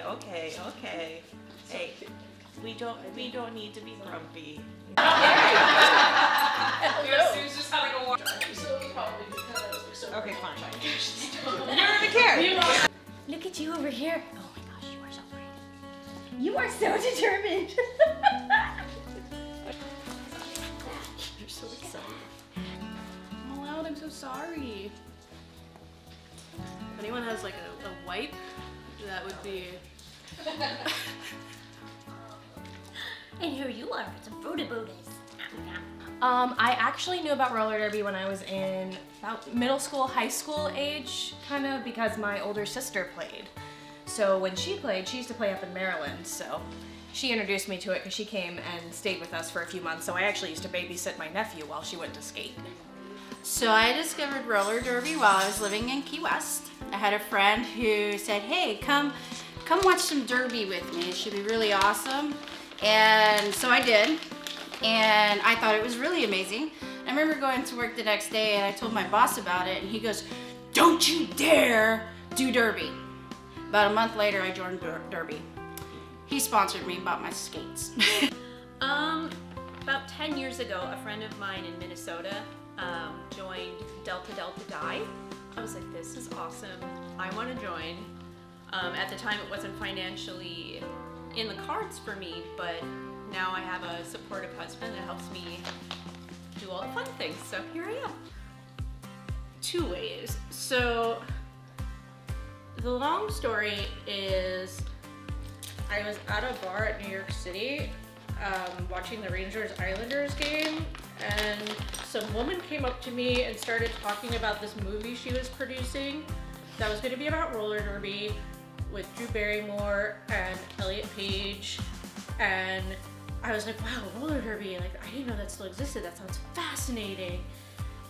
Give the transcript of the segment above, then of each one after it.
Okay. Hey, we don't need to be grumpy. Just having a walk. Okay, fine. You don't even care. Look at you over here. Oh my gosh, you are so brave. You are so determined. You're so excited. Oh, loud, I'm so sorry. If anyone has like a wipe, that would be... And here you are with some fruity booties. I actually knew about roller derby when I was in about middle school, high school age, kind of, because my older sister played. So when she played, she used to play up in Maryland, so she introduced me to it because she came and stayed with us for a few months, so I actually used to babysit my nephew while she went to skate. So I discovered roller derby while I was living in Key West. I had a friend who said, hey, come watch some derby with me. It should be really awesome. And so I did. And I thought it was really amazing. I remember going to work the next day and I told my boss about it and he goes, don't you dare do derby. About a month later, I joined derby. He sponsored me, bought my skates. About 10 years ago, a friend of mine in Minnesota joined Delta Die. I was like, this is awesome. I want to join. At the time, it wasn't financially in the cards for me, but now I have a supportive husband that helps me do all the fun things, so here I am. Two ways. So the long story is I was at a bar at New York City watching the Rangers-Islanders game, and some woman came up to me and started talking about this movie she was producing that was going to be about roller derby with Drew Barrymore and Elliot Page, and I was like, wow, roller derby, like I didn't know that still existed. That sounds fascinating.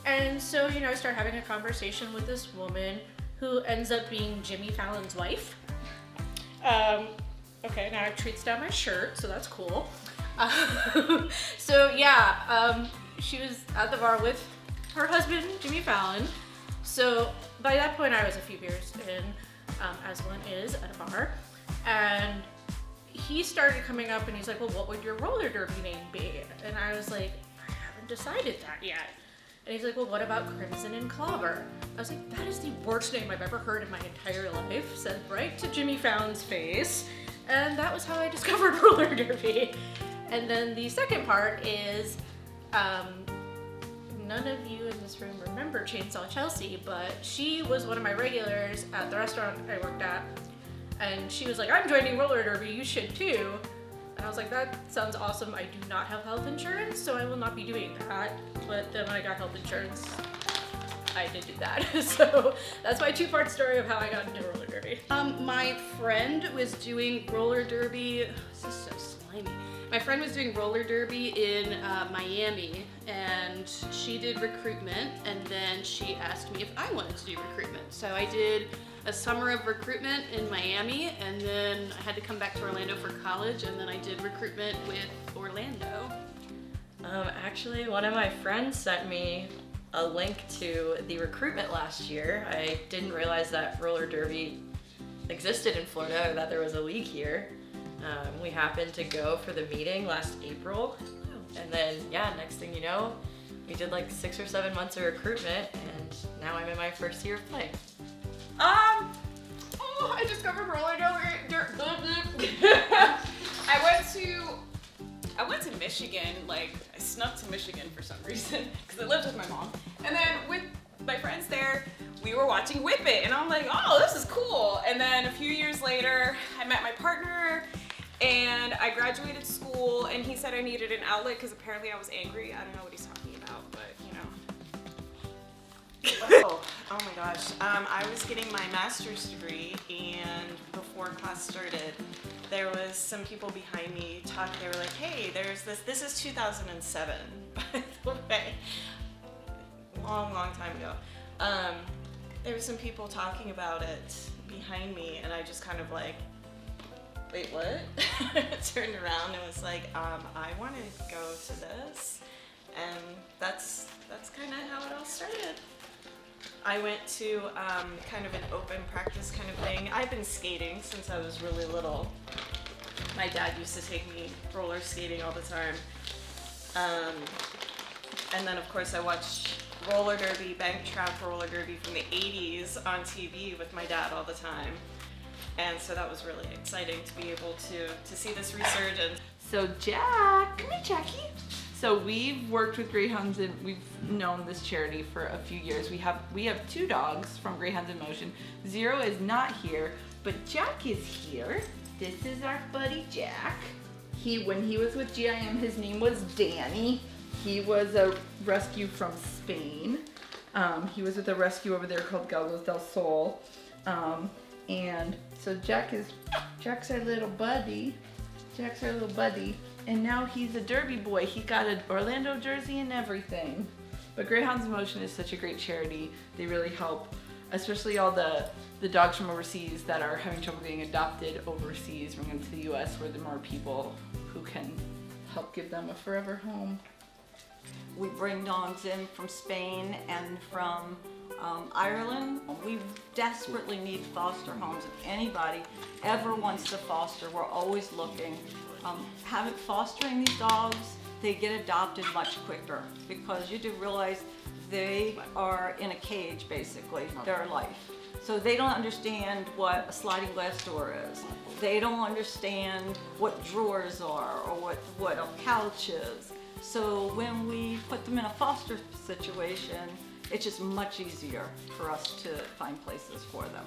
And so, I start having a conversation with this woman who ends up being Jimmy Fallon's wife. Okay, now I have treats down my shirt, so that's cool. So yeah, she was at the bar with her husband, Jimmy Fallon. So by that point I was a few beers in, as one is at a bar. And he started coming up and he's like, well, what would your roller derby name be? And I was like, I haven't decided that yet. And he's like, well, what about Crimson and Clobber? I was like, that is the worst name I've ever heard in my entire life, said right to Jimmy Fallon's face. And that was how I discovered roller derby. And then the second part is, none of you in this room remember Chainsaw Chelsea, but she was one of my regulars at the restaurant I worked at. And she was like, I'm joining roller derby, you should too. And I was like, that sounds awesome. I do not have health insurance, so I will not be doing that. But then when I got health insurance, I did do that. So that's my two-part story of how I got into roller derby. My friend was doing roller derby. This is so slimy. My friend was doing roller derby in Miami, and she did recruitment, and then she asked me if I wanted to do recruitment. So I did a summer of recruitment in Miami, and then I had to come back to Orlando for college, and then I did recruitment with Orlando. Actually, one of my friends sent me a link to the recruitment last year. I didn't realize that roller derby existed in Florida, or that there was a league here. We happened to go for the meeting last April, and then yeah, next thing you know, we did like 6 or 7 months of recruitment, and now I'm in my first year of play. I discovered roller derby. I went to Michigan, like I snuck to Michigan for some reason because I lived with my mom. And then with my friends there, we were watching Whip It, and I'm like, oh, this is cool. And then a few years later, I met my partner, and I graduated school, and he said I needed an outlet because apparently I was angry. I don't know what he's talking about, but Oh my gosh. I was getting my master's degree, and before class started, there was some people behind me talking. They were like, hey, there's this is 2007, by the way. Long time ago. There were some people talking about it behind me, and I just kind of like, wait, what? Turned around and was like, I want to go to this, and that's kind of how it all started. I went to kind of an open practice kind of thing. I've been skating since I was really little. My dad used to take me roller skating all the time. And then of course I watched roller derby, bank trap roller derby from the 80s on TV with my dad all the time. And so that was really exciting to be able to see this resurgence. So Jack, come here, Jackie. So we've worked with Greyhounds and we've known this charity for a few years. We have 2 dogs from Greyhounds in Motion. Zero is not here, but Jack is here. This is our buddy Jack. When he was with GIM, his name was Danny. He was a rescue from Spain. He was with a rescue over there called Doggos del Sol. And so Jack's our little buddy. Jack's our little buddy. And now he's a derby boy. He got an Orlando jersey and everything. But Greyhounds in Motion is such a great charity. They really help, especially all the dogs from overseas that are having trouble getting adopted overseas, bring them to the US where there are more people who can help give them a forever home. We bring dogs in from Spain and from Ireland. We desperately need foster homes. If anybody ever wants to foster, we're always looking. Fostering these dogs, they get adopted much quicker because you do realize they are in a cage basically, their life. So they don't understand what a sliding glass door is. They don't understand what drawers are or what a couch is. So when we put them in a foster situation, it's just much easier for us to find places for them.